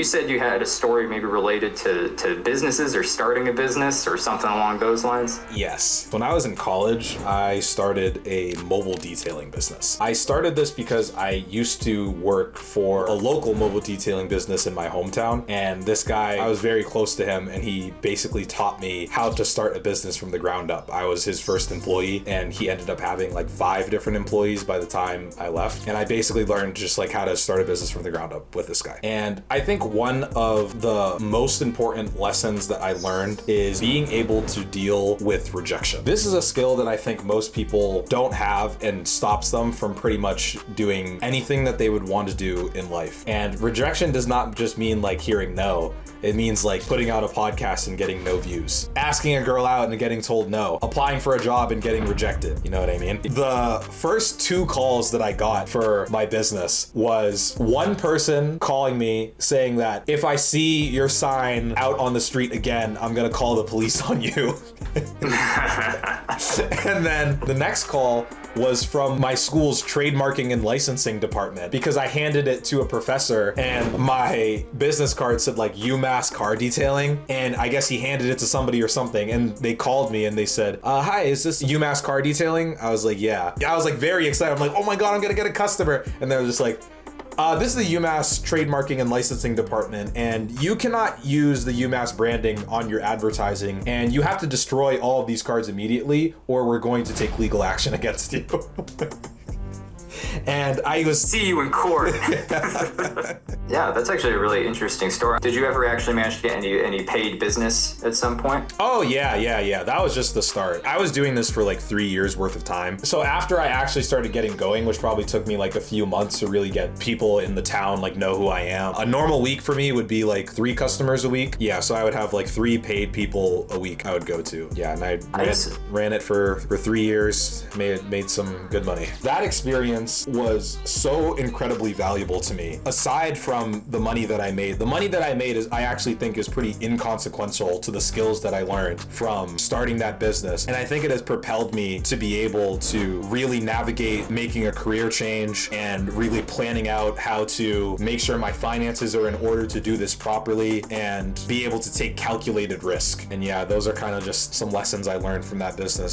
you said you had a story maybe related to businesses or starting a business or something along those lines? Yes. When I was in college, I started a mobile detailing business. I started this because I used to work for a local mobile detailing business in my hometown. And this guy, I was very close to him, and he basically taught me how to start a business from the ground up. I was his first employee, and he ended up having like 5 different employees by the time I left. And I basically learned just like how to start a business from the ground up with this guy. And I think one of the most important lessons that I learned is being able to deal with rejection. This is a skill that I think most people don't have and stops them from pretty much doing anything that they would want to do in life. And rejection does not just mean like hearing no. It means like putting out a podcast and getting no views, asking a girl out and getting told no, applying for a job and getting rejected. You know what I mean? The first 2 calls that I got for my business was one person calling me saying that if I see your sign out on the street again, I'm gonna call the police on you. And then the next call was from my school's trademarking and licensing department, because I handed it to a professor and my business card said like UMass car detailing, and I guess he handed it to somebody or something, and they called me and they said, hi, is this UMass car detailing? I was like, yeah. I was like very excited. I'm like, oh my God, I'm gonna get a customer. And they were just like, this is the UMass trademarking and licensing department, and you cannot use the UMass branding on your advertising, and you have to destroy all of these cards immediately, or we're going to take legal action against you. And I was... See you in court. Yeah, that's actually a really interesting story. Did you ever actually manage to get any paid business at some point? Oh, yeah. That was just the start. I was doing this for like 3 years worth of time. So after I actually started getting going, which probably took me like a few months to really get people in the town like know who I am. A normal week for me would be like 3 customers a week. Yeah, so I would have like 3 paid people a week I would go to. Yeah, and I ran it for 3 years, made some good money. That experience was so incredibly valuable to me. Aside from the money that I made, is I actually think is pretty inconsequential to the skills that I learned from starting that business. And I think it has propelled me to be able to really navigate making a career change and really planning out how to make sure my finances are in order to do this properly and be able to take calculated risk. And yeah, those are kind of just some lessons I learned from that business.